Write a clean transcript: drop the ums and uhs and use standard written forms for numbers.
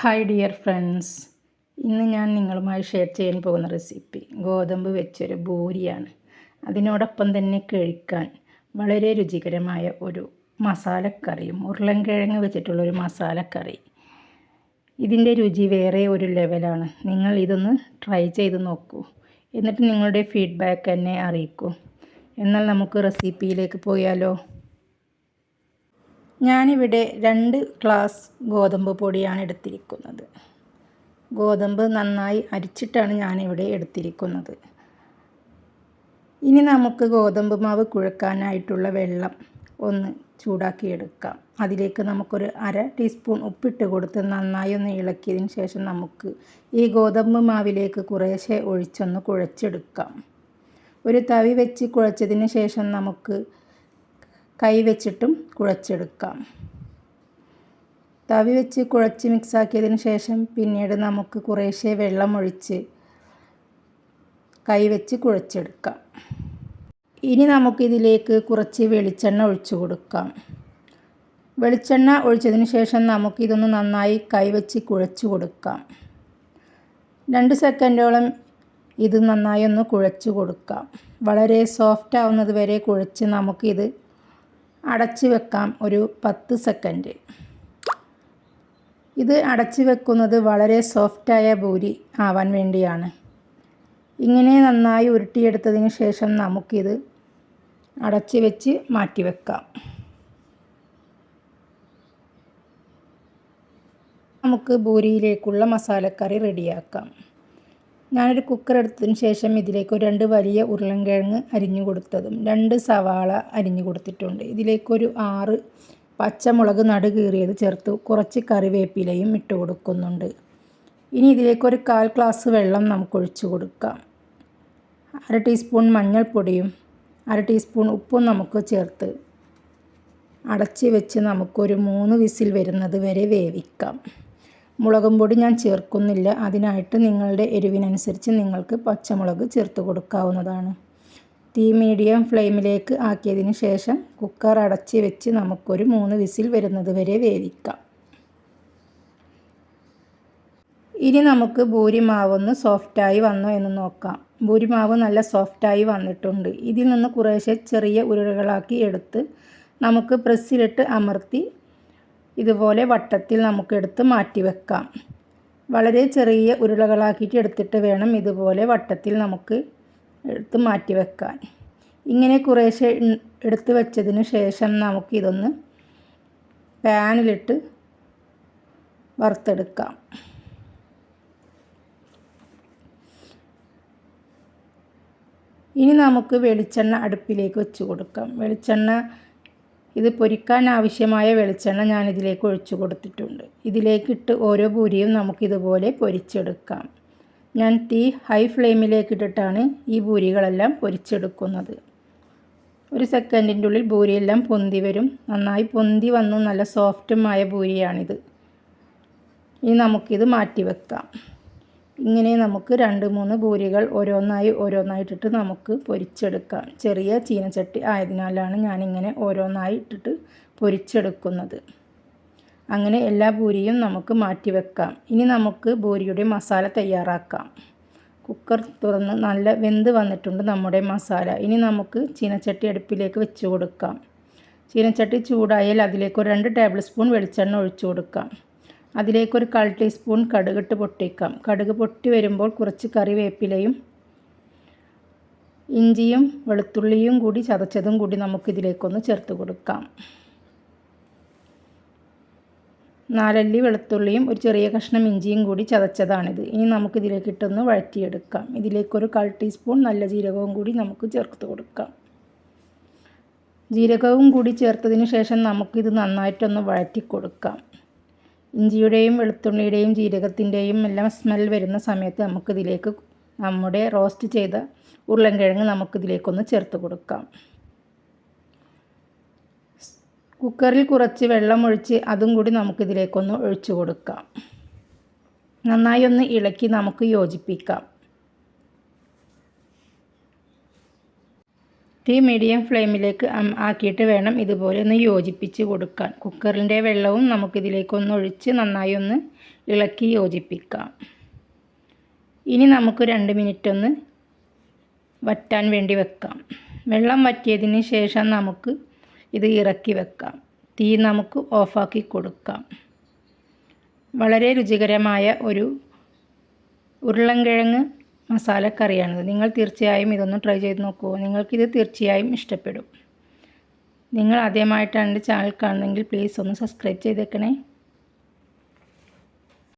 Hi dear friends, ഇന്ന് ഞാൻ നിങ്ങളുമായി ഷെയർ ചെയ്യാൻ പോകുന്ന റെസിപ്പി ഗോതമ്പ് വെച്ചൊരു ബൂരിയാണ്. അതിനോടൊപ്പം തന്നെ കഴിക്കാൻ വളരെ രുചികരമായ ഒരു മസാലക്കറിയും, ഉരുളൻകിഴങ്ങ് വെച്ചിട്ടുള്ളൊരു മസാലക്കറി. ഇതിൻ്റെ രുചി വേറെ ഒരു ലെവലാണ്. നിങ്ങൾ ഇതൊന്ന് ട്രൈ ചെയ്ത് നോക്കൂ, എന്നിട്ട് നിങ്ങളുടെ ഫീഡ്ബാക്ക് എന്നെ അറിയിക്കൂ. എന്നാൽ നമുക്ക് റെസിപ്പിയിലേക്ക് പോയാലോ. ഞാനിവിടെ 2 ഗ്ലാസ് ഗോതമ്പ് പൊടിയാണ് എടുത്തിരിക്കുന്നത്. ഗോതമ്പ് നന്നായി അരിച്ചിട്ടാണ് ഞാനിവിടെ എടുത്തിരിക്കുന്നത്. ഇനി നമുക്ക് ഗോതമ്പ് മാവ് കുഴക്കാനായിട്ടുള്ള വെള്ളം ഒന്ന് ചൂടാക്കിയെടുക്കാം. അതിലേക്ക് നമുക്കൊരു 1/2 ടീസ്പൂൺ ഉപ്പിട്ട് കൊടുത്ത് നന്നായി ഒന്ന് ഇളക്കിയതിന് ശേഷം നമുക്ക് ഈ ഗോതമ്പ് മാവിലേക്ക് കുറേശ്ശെ ഒഴിച്ചൊന്ന് കുഴച്ചെടുക്കാം. ഒരു തവി വെച്ച് കുഴച്ചതിന് ശേഷം നമുക്ക് കൈ വെച്ചിട്ടും കുഴച്ചെടുക്കാം. തവി വെച്ച് കുഴച്ച് മിക്സാക്കിയതിന് ശേഷം പിന്നീട് നമുക്ക് കുറേശ്ശെ വെള്ളം ഒഴിച്ച് കൈ വെച്ച് കുഴച്ചെടുക്കാം. ഇനി നമുക്കിതിലേക്ക് കുറച്ച് വെളിച്ചെണ്ണ ഒഴിച്ചു കൊടുക്കാം. വെളിച്ചെണ്ണ ഒഴിച്ചതിന് ശേഷം നമുക്കിതൊന്ന് നന്നായി കൈ വെച്ച് കുഴച്ച് കൊടുക്കാം. 2 സെക്കൻഡോളം ഇത് നന്നായി ഒന്ന് കുഴച്ച് കൊടുക്കാം. വളരെ സോഫ്റ്റ് ആവുന്നത് വരെ കുഴച്ച് നമുക്കിത് അടച്ച് വെക്കാം ഒരു 10 സെക്കൻഡ്. ഇത് അടച്ച് വെക്കുന്നത് വളരെ സോഫ്റ്റായ ബൂരി ആവാൻ വേണ്ടിയാണ്. ഇങ്ങനെ നന്നായി ഉരുട്ടിയെടുത്തതിന് ശേഷം നമുക്കിത് അടച്ച് വെച്ച് മാറ്റി വെക്കാം. നമുക്ക് ബൂരിയിലേക്കുള്ള മസാലക്കറി റെഡിയാക്കാം. ഞാനൊരു കുക്കർ എടുത്തതിന് ശേഷം ഇതിലേക്ക് 2 വലിയ ഉരുളൻകിഴങ്ങ് അരിഞ്ഞു കൊടുത്തതും 2 സവാള അരിഞ്ഞു കൊടുത്തിട്ടുണ്ട്. ഇതിലേക്കൊരു 6 പച്ചമുളക് നടുകീറിയത് ചേർത്ത് കുറച്ച് കറിവേപ്പിലയും ഇട്ട് കൊടുക്കുന്നുണ്ട്. ഇനി ഇതിലേക്കൊരു 1/4 ഗ്ലാസ് വെള്ളം നമുക്ക് ഒഴിച്ചു കൊടുക്കാം. 1/2 ടീസ്പൂൺ മഞ്ഞൾപ്പൊടിയും 1/2 ടീസ്പൂൺ ഉപ്പും നമുക്ക് ചേർത്ത് അടച്ച് വെച്ച് നമുക്കൊരു 3 വിസിൽ വരുന്നത് വരെ വേവിക്കാം. മുളകും പൊടി ഞാൻ ചേർക്കുന്നില്ല. അതിനായിട്ട് നിങ്ങളുടെ എരിവിനനുസരിച്ച് നിങ്ങൾക്ക് പച്ചമുളക് ചേർത്ത് കൊടുക്കാവുന്നതാണ്. തീ മീഡിയം ഫ്ലെയിമിലേക്ക് ആക്കിയതിന് ശേഷം കുക്കർ അടച്ച് വെച്ച് നമുക്കൊരു 3 വിസിൽ വരുന്നത് വരെ വേവിക്കാം. ഇനി നമുക്ക് ഭൂരിമാവൊന്ന് സോഫ്റ്റായി വന്നോ എന്ന് നോക്കാം. ഭൂരിമാവ് നല്ല സോഫ്റ്റായി വന്നിട്ടുണ്ട്. ഇതിൽ നിന്ന് കുറേശ്ശെ ചെറിയ ഉരുളകളാക്കി എടുത്ത് നമുക്ക് പ്രസ്സിലിട്ട് അമർത്തി ഇതുപോലെ വട്ടത്തിൽ നമുക്കെടുത്ത് മാറ്റി വെക്കാം. വളരെ ചെറിയ ഉരുളകളാക്കിയിട്ട് എടുത്തിട്ട് വേണം ഇതുപോലെ വട്ടത്തിൽ നമുക്ക് എടുത്ത് മാറ്റി വെക്കാൻ. ഇങ്ങനെ കുറേശ്ശെ എടുത്ത് വെച്ചതിന് ശേഷം നമുക്കിതൊന്ന് പാനിലിട്ട് വറുത്തെടുക്കാം. ഇനി നമുക്ക് വെളിച്ചെണ്ണ അടുപ്പിലേക്ക് വെച്ച് കൊടുക്കാം. വെളിച്ചെണ്ണ ഇത് പൊരിക്കാൻ ആവശ്യമായ വെളിച്ചെണ്ണ ഞാനിതിലേക്ക് ഒഴിച്ചു കൊടുത്തിട്ടുണ്ട്. ഇതിലേക്കിട്ട് ഓരോ പൂരിയും നമുക്കിതുപോലെ പൊരിച്ചെടുക്കാം. ഞാൻ തീ ഹൈ ഫ്ലെയിമിലേക്കിട്ടിട്ടാണ് ഈ പൂരികളെല്ലാം പൊരിച്ചെടുക്കുന്നത്. 1 സെക്കൻഡിൻ്റെ ഉള്ളിൽ പൂരിയെല്ലാം പൊന്തി വരും. നന്നായി പൊന്തി വന്നു നല്ല സോഫ്റ്റുമായ പൂരിയാണിത്. ഇനി നമുക്കിത് മാറ്റി വെക്കാം. ഇങ്ങനെ നമുക്ക് 2-3 പൂരികൾ ഓരോന്നായിട്ടിട്ട് നമുക്ക് പൊരിച്ചെടുക്കാം. ചെറിയ ചീനച്ചട്ടി ആയതിനാലാണ് ഞാനിങ്ങനെ ഓരോന്നായി ഇട്ടിട്ട് പൊരിച്ചെടുക്കുന്നത്. അങ്ങനെ എല്ലാ പൂരിയും നമുക്ക് മാറ്റി വെക്കാം. ഇനി നമുക്ക് പൂരിയുടെ മസാല തയ്യാറാക്കാം. കുക്കർ തുറന്ന് നല്ല വെന്ത് വന്നിട്ടുണ്ട് നമ്മുടെ മസാല. ഇനി നമുക്ക് ചീനച്ചട്ടി അടുപ്പിലേക്ക് വെച്ച് കൊടുക്കാം. ചീനച്ചട്ടി ചൂടായാൽ അതിലേക്ക് 2 ടേബിൾ സ്പൂൺ വെളിച്ചെണ്ണ ഒഴിച്ചു കൊടുക്കാം. അതിലേക്കൊരു 1/4 ടീസ്പൂൺ കടുകിട്ട് പൊട്ടിക്കാം. കടുക് പൊട്ടി വരുമ്പോൾ കുറച്ച് കറിവേപ്പിലയും ഇഞ്ചിയും വെളുത്തുള്ളിയും കൂടി ചതച്ചതും കൂടി നമുക്കിതിലേക്കൊന്ന് ചേർത്ത് കൊടുക്കാം. 4 അല്ലി വെളുത്തുള്ളിയും ഒരു ചെറിയ കഷ്ണം ഇഞ്ചിയും കൂടി ചതച്ചതാണിത്. ഇനി നമുക്കിതിലേക്കിട്ടൊന്ന് വഴറ്റിയെടുക്കാം. ഇതിലേക്കൊരു 1/4 ടീസ്പൂൺ നല്ല ജീരകവും കൂടി നമുക്ക് ചേർത്ത് കൊടുക്കാം. ജീരകവും കൂടി ചേർത്തതിന് ശേഷം നമുക്കിത് നന്നായിട്ടൊന്ന് വഴറ്റി കൊടുക്കാം. ഇഞ്ചിയുടെയും വെളുത്തുള്ളിയുടെയും ജീരകത്തിൻ്റെയും എല്ലാം സ്മെൽ വരുന്ന സമയത്ത് നമുക്കിതിലേക്ക് നമ്മുടെ റോസ്റ്റ് ചെയ്ത ഉരുളൻകിഴങ്ങ് നമുക്കിതിലേക്കൊന്ന് ചേർത്ത് കൊടുക്കാം. കുക്കറിൽ കുറച്ച് വെള്ളം ഒഴിച്ച് അതും കൂടി നമുക്കിതിലേക്കൊന്ന് ഒഴിച്ചു കൊടുക്കാം. നന്നായി ഒന്ന് ഇളക്കി നമുക്ക് യോജിപ്പിക്കാം. തീ മീഡിയം ഫ്ലെയിമിലേക്ക് ആക്കിയിട്ട് വേണം ഇതുപോലെ ഒന്ന് യോജിപ്പിച്ച് കൊടുക്കാൻ. കുക്കറിൻ്റെ വെള്ളവും നമുക്കിതിലേക്കൊന്ന് ഒഴിച്ച് നന്നായി ഒന്ന് ഇളക്കി യോജിപ്പിക്കാം. ഇനി നമുക്ക് 2 മിനിറ്റ് ഒന്ന് വറ്റാൻ വേണ്ടി വെക്കാം. വെള്ളം വറ്റിയതിന് ശേഷം നമുക്ക് ഇത് ഇറക്കി വെക്കാം. തീ നമുക്ക് ഓഫാക്കി കൊടുക്കാം. വളരെ രുചികരമായ ഒരു ഉരുളൻകിഴങ്ങ് മസാലക്കറിയാണിത്. നിങ്ങൾ തീർച്ചയായും ഇതൊന്ന് ട്രൈ ചെയ്ത് നോക്കൂ. നിങ്ങൾക്കിത് തീർച്ചയായും ഇഷ്ടപ്പെടും. നിങ്ങൾ ആദ്യമായിട്ടാണ് എൻ്റെ ചാനൽ കാണുന്നതെങ്കിൽ പ്ലീസ് ഒന്ന് സബ്സ്ക്രൈബ് ചെയ്തേക്കണേ.